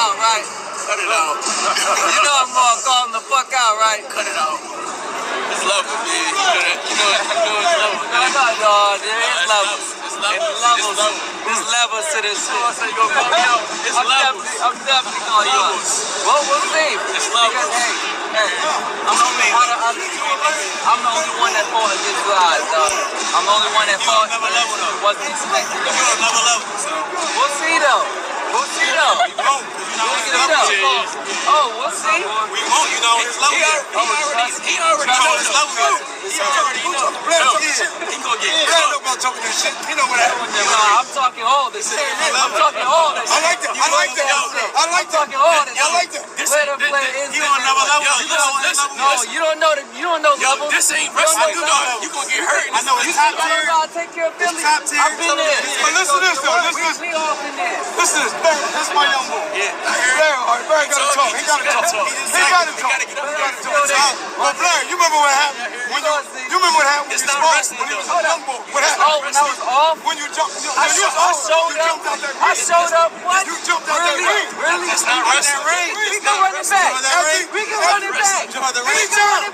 out, right? Cut it out. You know I'm gonna call him the fuck out, right? Cut it out. It's levels, man. You know it's levels. No, it's levels. There's levels to this shit. So you gonna call me out? It's levels. I'm definitely calling you out. Well, we'll see. It's levels. Hey, I'm the only one that fought against you guys, dog. I'm the only one that fought. Wasn't expecting. You're another level, so. We'll see though. We'll see though. We won't, because you know his level is. Oh, we'll see. We won't, you know his level. He already know his level. He already know. He gonna get Blair know about talking this shit. He know what happened. I'm talking all this shit. I'm talking all this shit. I like that. I like that. I like that. Talking all this. I like that. Blair is. He on another level. No, you don't know the. You don't know levels. This ain't wrestling. You gonna get hurt. I know it's top tier. I take care of Philly. Top tier. I've been there. But listen to this though. We all been there. Listen to this. Blair, this is my young boy. Yeah. Blair, all right, Blair gotta talk. He gotta talk. He gotta talk. But Blair, you remember what happened? You remember what happened when you spoke? When you was a young boy. What happened? Oh, when I was off? When you jumped. I showed up. What? You jumped out that ring. Really? It's not wrestling. We can run it back. We can run it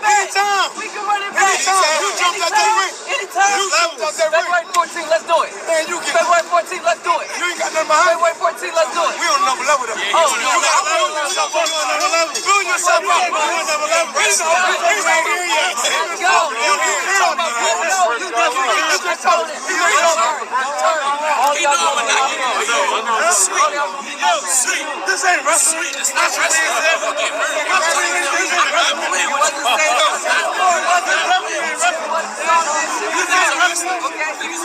back. Anytime. We can run it back. Anytime. You jumped out that ring. Anytime. You jumped out that ring. February 14th, let's do it. Man, you get. February 14th, let's do it. You ain't got nothing behind you. February 14th, let's do it. We on another level though. Oh, you got to build yourself up. Build yourself up. We're on another level. He's not here yet. Let's go. He know I'm not getting Sweet. This ain't wrestling. It's not wrestling. I'm gonna get hurt. I'm playing with you.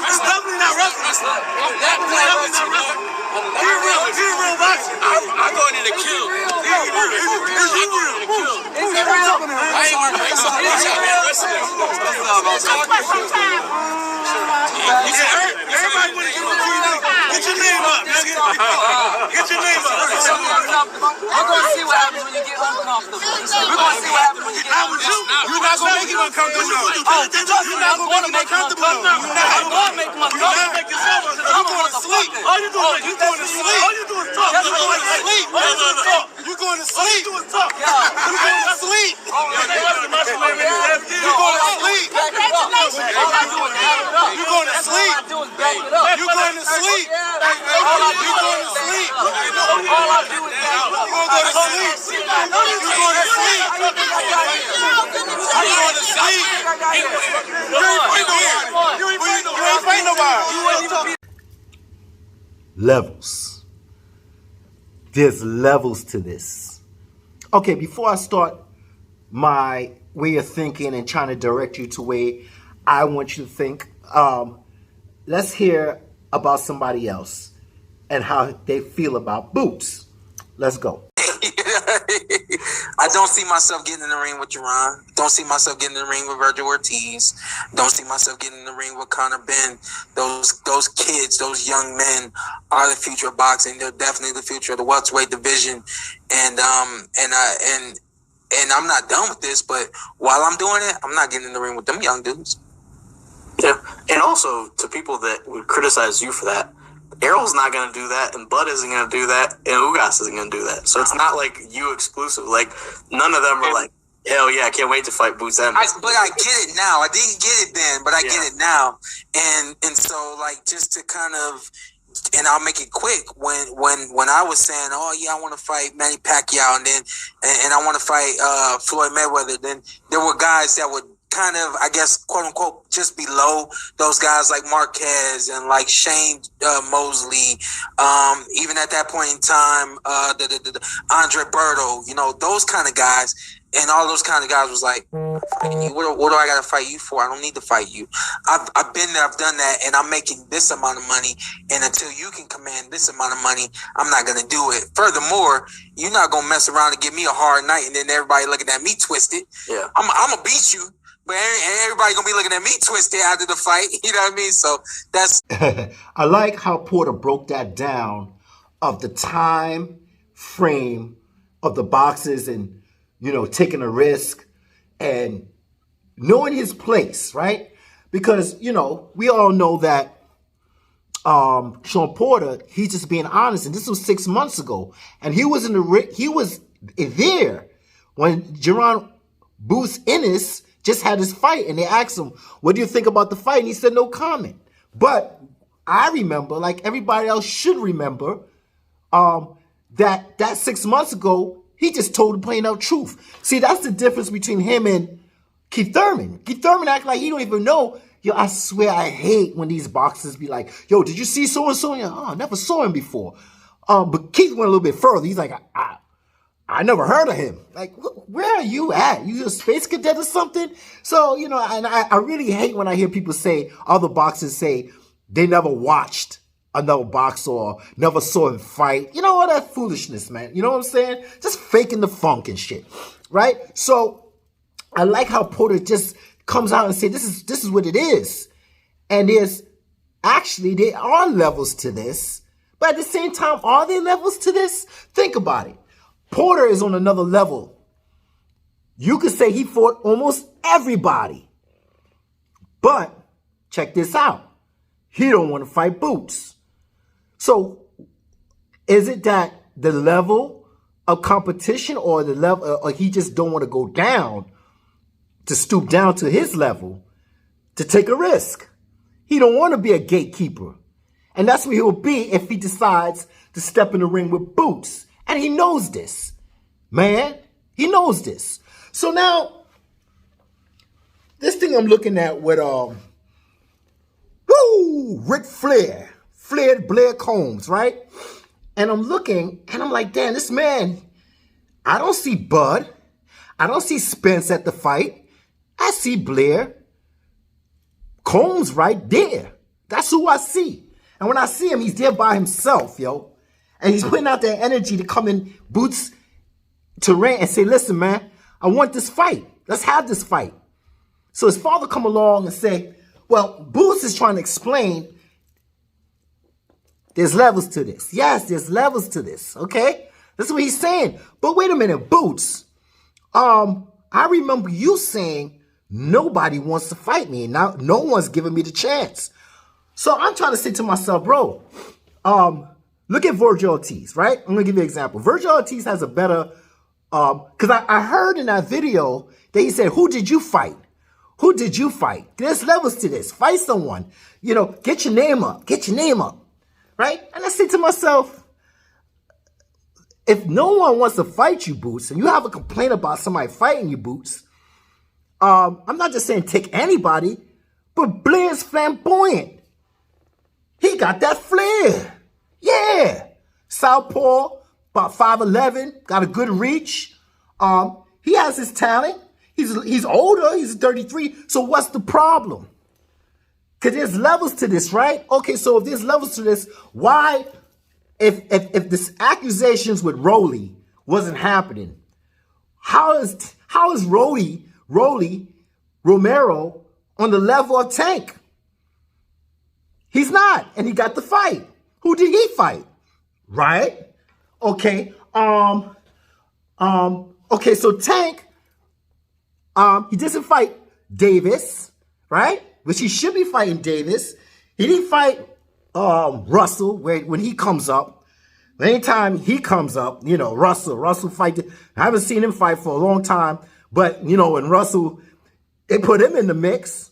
It's definitely not wrestling. You're real boxing. I go in to kill. I ain't gonna wrestle. Everybody want to get your name up, nigga. Get your name up. We're gonna see what happens when you get uncomfortable. We're gonna see what happens when you get uncomfortable. You're not gonna make it uncomfortable. You're not gonna make him uncomfortable. I'm gonna make him uncomfortable. You're making yourself uncomfortable. You're going to sleep. All you doing is sleep. All you do is talk. You're going to sleep. You're going to sleep. You're going to talk. You're going to sleep. You're going to sleep. All I do is back it up. You're going to sleep. All I do is back it up. You're going to sleep. All I do is back it up. All I do is back it up. You're going to sleep. You're going to sleep. You're going to sleep. You ain't fighting nobody. Levels. There's levels to this. Okay, before I start my way of thinking and trying to direct you to where I want you to think, let's hear about somebody else and how they feel about boots. Let's go. I don't see myself getting in the ring with Jaron. Don't see myself getting in the ring with Virgil Ortiz. Don't see myself getting in the ring with Conor Ben. Those kids, those young men are the future of boxing. They're definitely the future of the welterweight division. And I'm not done with this, but while I'm doing it, I'm not getting in the ring with them young dudes. Yeah, and also to people that would criticize you for that, Errol's not going to do that, and Bud isn't going to do that, and Ugas isn't going to do that. So it's not like you exclusive. Like, none of them are like, hell yeah, I can't wait to fight Boots Ennis. But I get it now. I didn't get it then, but I get it now. And so, like, just to kind of, and I'll make it quick, when I was saying, oh, yeah, I want to fight Manny Pacquiao, and I want to fight Floyd Mayweather, then there were guys that would kind of, I guess, quote unquote, just below those guys like Marquez and like Shane Mosley. Even at that point in time, Andre Berto, you know, those kind of guys. And all those kind of guys was like, fighting you. What do I got to fight you for? I don't need to fight you. I've been there. I've done that. And I'm making this amount of money. And until you can command this amount of money, I'm not going to do it. Furthermore, you're not going to mess around and give me a hard night. And then everybody looking at me twisted. Yeah. I'm going to beat you. But everybody going to be looking at me twisted after the fight. You know what I mean? So that's... I like how Porter broke that down of the time frame of the boxes and, you know, taking a risk and knowing his place, right? Because, you know, we all know that Sean Porter, he's just being honest, and this was 6 months ago, and he was there when Jaron Boots Ennis just had his fight, and they asked him, "What do you think about the fight?" And he said no comment. But I remember, like everybody else should remember, that 6 months ago he just told the plain out truth. See, that's the difference between him and Keith Thurman. Keith Thurman act like he don't even know. Yo, I swear I hate when these boxers be like, yo, did you see so-and-so? Oh, I never saw him before. But Keith went a little bit further. He's like, I never heard of him. Like, where are you at? You a space cadet or something? So, you know, and I really hate when I hear people say, other boxers say, they never watched another boxer or never saw him fight. You know all that foolishness, man. You know what I'm saying? Just faking the funk and shit, right? So I like how Porter just comes out and say, this is what it is. And there are levels to this. But at the same time, are there levels to this? Think about it. Porter is on another level. You could say he fought almost everybody. But check this out. He don't want to fight Boots. So is it that the level of competition or the level, or he just don't want to go down to stoop down to his level to take a risk? He don't want to be a gatekeeper. And that's where he'll be if he decides to step in the ring with Boots. And he knows this, man. He knows this. So now, this thing I'm looking at with, Ric Flair, Blair Combs, right? And I'm looking, and I'm like, damn, this man, I don't see Bud. I don't see Spence at the fight. I see Blair Combs right there. That's who I see. And when I see him, he's there by himself, yo. And he's putting out that energy to come in Boots to ring and say, listen, man, I want this fight. Let's have this fight. So his father come along and say, well, Boots is trying to explain there's levels to this. Yes, there's levels to this, okay? That's what he's saying. But wait a minute, Boots. I remember you saying nobody wants to fight me. Now, no one's giving me the chance. So I'm trying to say to myself, bro, look at Virgil Ortiz, right? I'm going to give you an example. Virgil Ortiz has a better, because I heard in that video that he said, who did you fight? Who did you fight? There's levels to this. Fight someone. You know, get your name up. Get your name up. Right? And I say to myself, if no one wants to fight you, Boots, and you have a complaint about somebody fighting you, Boots, I'm not just saying take anybody, but Blair's flamboyant. He got that flair. Yeah. Southpaw, about 5'11", got a good reach. He has his talent. He's older. He's 33. So what's the problem? Because there's levels to this, right? Okay, so if there's levels to this, why, if this accusations with Rolly wasn't happening, how is Rolly Romero on the level of Tank? He's not, and he got the fight. Who did he fight? Right? Okay. Okay, so Tank, he doesn't fight Davis, right? Which he should be fighting Davis. He didn't fight Russell when he comes up. Anytime he comes up, you know, Russell fight. I haven't seen him fight for a long time, but you know, when Russell, they put him in the mix.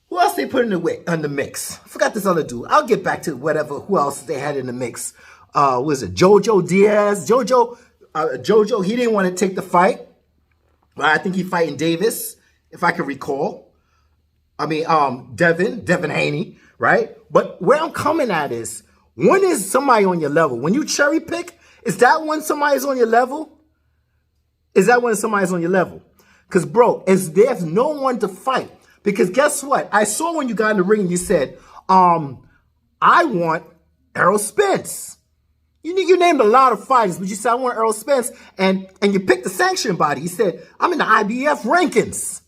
Who else they put in the mix? I forgot this other dude. I'll get back to who else they had in the mix. Was it Jojo Diaz? Jojo, he didn't want to take the fight. But I think he fighting Davis, if I can recall. I mean, Devin Haney, right? But where I'm coming at is, when is somebody on your level? When you cherry pick, is that when somebody's on your level? Is that when somebody's on your level? Because, bro, there's no one to fight. Because guess what? I saw when you got in the ring, you said, I want Errol Spence. You named a lot of fighters, but you said, I want Errol Spence. And you picked the sanction body. You said, I'm in the IBF rankings.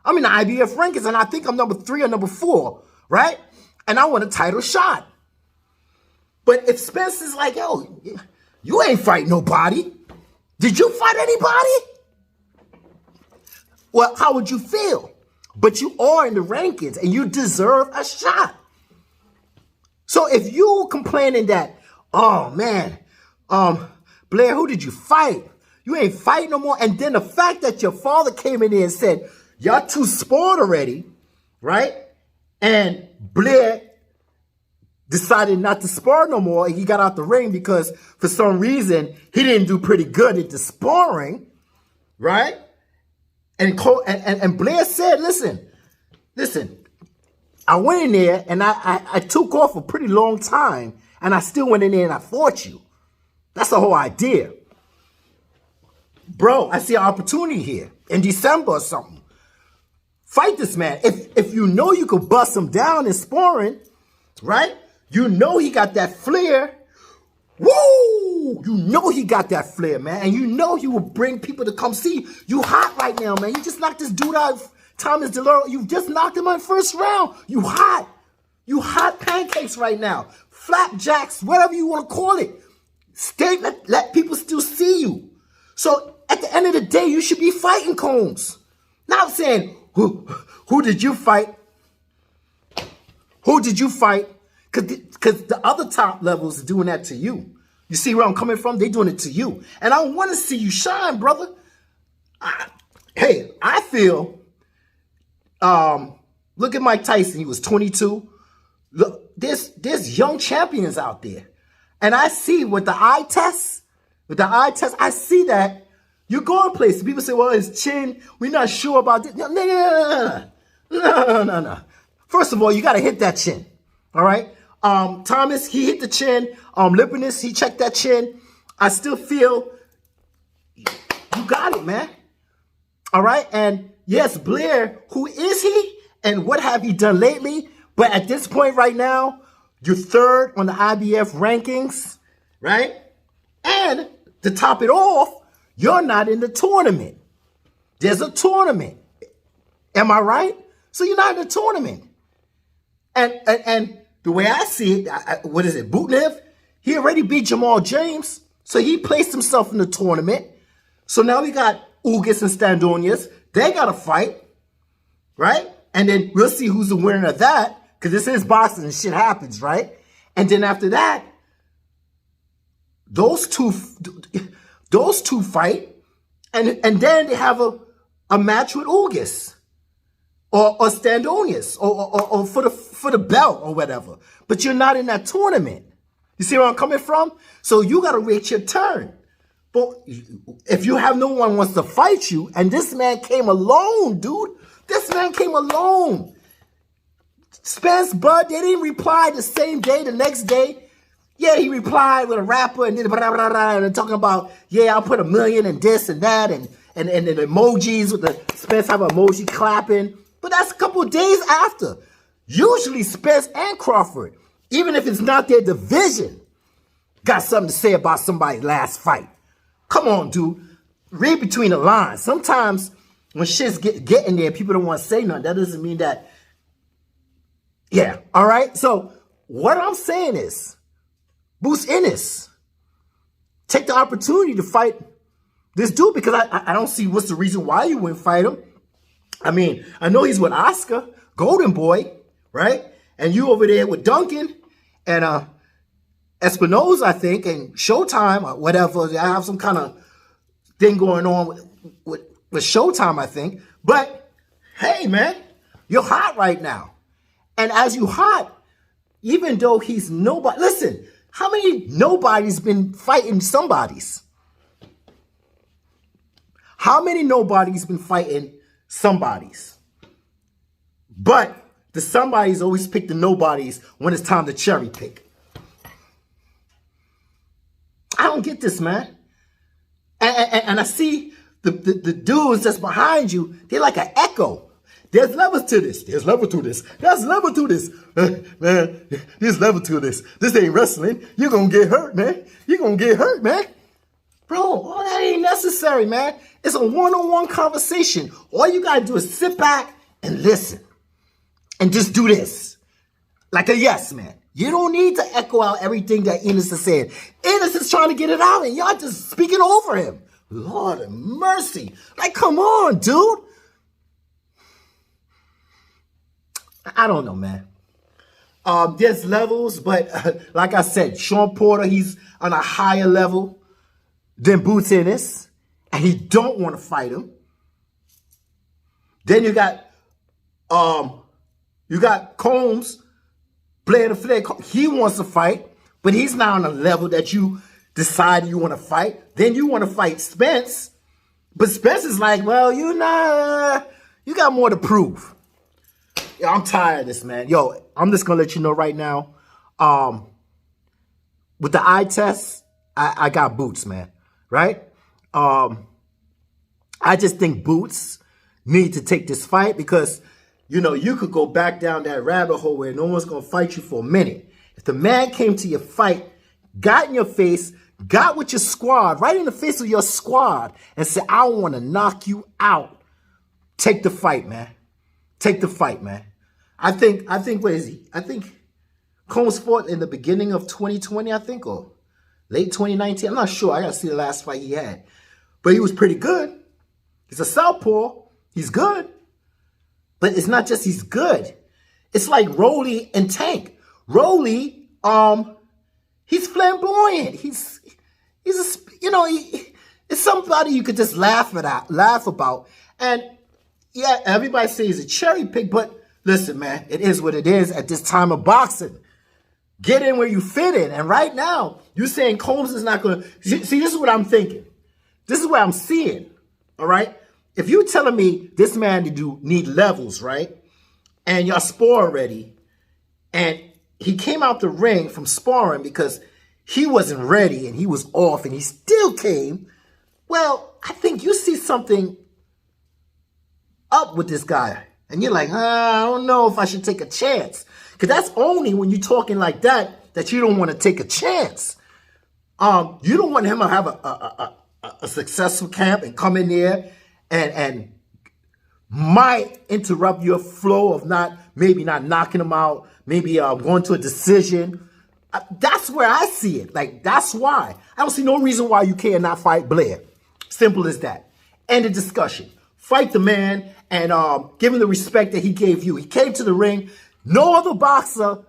I'm in the IBF rankings, and I think I'm number 3 or number 4, right? And I want a title shot. But if Spence is like, yo, you ain't fight nobody. Did you fight anybody? Well, how would you feel? But you are in the rankings, and you deserve a shot. So if you complaining that, oh man, Blair, who did you fight? You ain't fighting no more. And then the fact that your father came in there and said, y'all too spoiled already, right? And Blair decided not to spar no more, and he got out the ring because for some reason he didn't do pretty good at the sparring, right? And Blair said, listen, I went in there and I took off a pretty long time, and I still went in there and I fought you. That's the whole idea. Bro, I see an opportunity here in December or something. Fight this man. If you know you could bust him down in sparring, right? You know he got that flair. Woo! You know he got that flair, man. And you know he will bring people to come see you. You hot right now, man. You just knocked this dude out, Thomas DeLoro. You just knocked him out first round. You hot. You hot pancakes right now. Flapjacks, whatever you want to call it. Stay, let people still see you. So at the end of the day, you should be fighting Combs. Now I'm saying, who did you fight? Who did you fight? Because the other top levels are doing that to you. You see where I'm coming from? They're doing it to you. And I want to see you shine, brother. I feel, look at Mike Tyson. He was 22. Look, there's young champions out there. And I see with the eye test, I see that you're going places. People say, well, his chin, we're not sure about this. No. First of all, you got to hit that chin. All right? Thomas, he hit the chin. Lipinus, he checked that chin. I still feel you got it, man. All right? And yes, Blair, who is he? And what have he done lately? But at this point right now, you're third on the IBF rankings, right? And to top it off, you're not in the tournament. There's a tournament. Am I right? So you're not in the tournament. And the way I see it, what is it, Butnev? He already beat Jamal James, so he placed himself in the tournament. So now we got Ugas and Standonius. They got to fight, right? And then we'll see who's the winner of that, because this is boxing and shit happens, right? And then after that, those two fight, and then they have a match with Ugas or Standonius or for the belt or whatever. But you're not in that tournament. You see where I'm coming from? So you got to wait your turn. But if you have no one wants to fight you, and this man came alone, dude. This man came alone. Spence, Bud, they didn't reply the same day, the next day. Yeah, he replied with a rapper and then blah, blah, blah, and talking about, yeah, I'll put $1 million and this and that and the emojis with the Spence have an emoji clapping. But that's a couple of days after. Usually Spence and Crawford, even if it's not their division, got something to say about somebody's last fight. Come on, dude. Read between the lines. Sometimes when shit's getting there, people don't want to say nothing. That doesn't mean that. Yeah, all right? So what I'm saying is, Boost Ennis, take the opportunity to fight this dude, because I don't see what's the reason why you wouldn't fight him. I mean, I know he's with Oscar, Golden Boy, right? And you over there with Duncan and Espinoza, I think, and Showtime or whatever. I have some kind of thing going on with Showtime, I think. But, hey, man, you're hot right now. And as you hot, even though he's nobody, listen, how many nobodies been fighting somebodies? How many nobodies been fighting somebodies? But the somebodies always pick the nobodies when it's time to cherry pick. I don't get this, man. And I see the dudes that's behind you, they're like an echo. There's levels to this. There's level to this. There's level to this. Man, there's level to this. This ain't wrestling. You're going to get hurt, man. You're going to get hurt, man. Bro, all that ain't necessary, man. It's a one-on-one conversation. All you got to do is sit back and listen. And just do this. Like a yes man. You don't need to echo out everything that Ennis is saying. Ennis is trying to get it out and y'all just speaking over him. Lord of mercy. Like, come on, dude. I don't know, man. There's levels, but like I said, Sean Porter, he's on a higher level than Boots Ennis, and he don't want to fight him. Then you got Combs, Blair the Flair. He wants to fight, but he's not on a level that you decide you want to fight. Then you want to fight Spence, but Spence is like, well, you got more to prove. Yeah, I'm tired of this, man. Yo, I'm just gonna let you know right now. With the eye test, I got Boots, man. Right? I just think Boots need to take this fight because, you know, you could go back down that rabbit hole where no one's gonna fight you for a minute. If the man came to your fight, got in your face, got with your squad, right in the face of your squad, and said, I want to knock you out, take the fight, man. Take the fight, man. I think, where is he? I think Combs fought in the beginning of 2020, I think, or late 2019. I'm not sure. I got to see the last fight he had. But he was pretty good. He's a southpaw. He's good. But it's not just he's good. It's like Rolly and Tank. Rolly, he's flamboyant. He's it's somebody you could just laugh about. And yeah, everybody says he's a cherry pick, but listen, man, it is what it is at this time of boxing. Get in where you fit in. And right now, you're saying Combs is not going to... See, this is what I'm thinking. This is what I'm seeing, all right? If you're telling me this man need levels, right? And y'all spar already, and he came out the ring from sparring because he wasn't ready and he was off and he still came, well, I think you see something up with this guy. And you're like, I don't know if I should take a chance. Because that's only when you're talking like that you don't want to take a chance. You don't want him to have a successful camp and come in there and might interrupt your flow of maybe not knocking him out, maybe going to a decision. That's where I see it. Like, that's why. I don't see no reason why you cannot fight Blair. Simple as that. End of discussion. Fight the man and give him the respect that he gave you. He came to the ring. No other boxer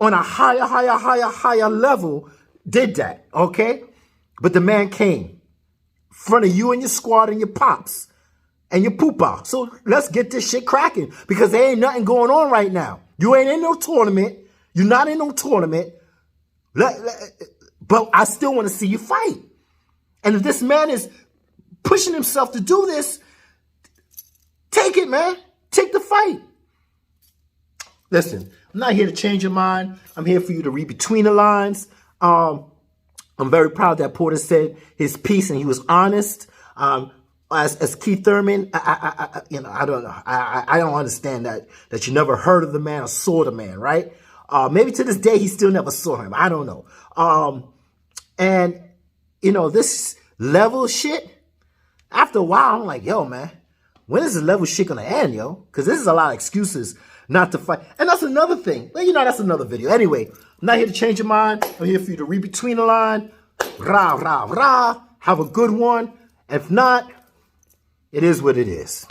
on a higher level did that, okay? But the man came in front of you and your squad and your pops and your poopa. So let's get this shit cracking because there ain't nothing going on right now. You ain't in no tournament. You're not in no tournament. But I still want to see you fight. And if this man is pushing himself to do this, take it, man. Take the fight. Listen, I'm not here to change your mind. I'm here for you to read between the lines. I'm very proud that Porter said his piece and he was honest. As Keith Thurman, I don't know. I don't understand that you never heard of the man or saw the man, right? Maybe to this day he still never saw him. I don't know. And this level shit. After a while, I'm like, yo, man, when is the level shit gonna end, yo? Because this is a lot of excuses not to fight. And that's another thing. Well, that's another video. Anyway, I'm not here to change your mind. I'm here for you to read between the line. Rah, rah, rah. Have a good one. If not, it is what it is.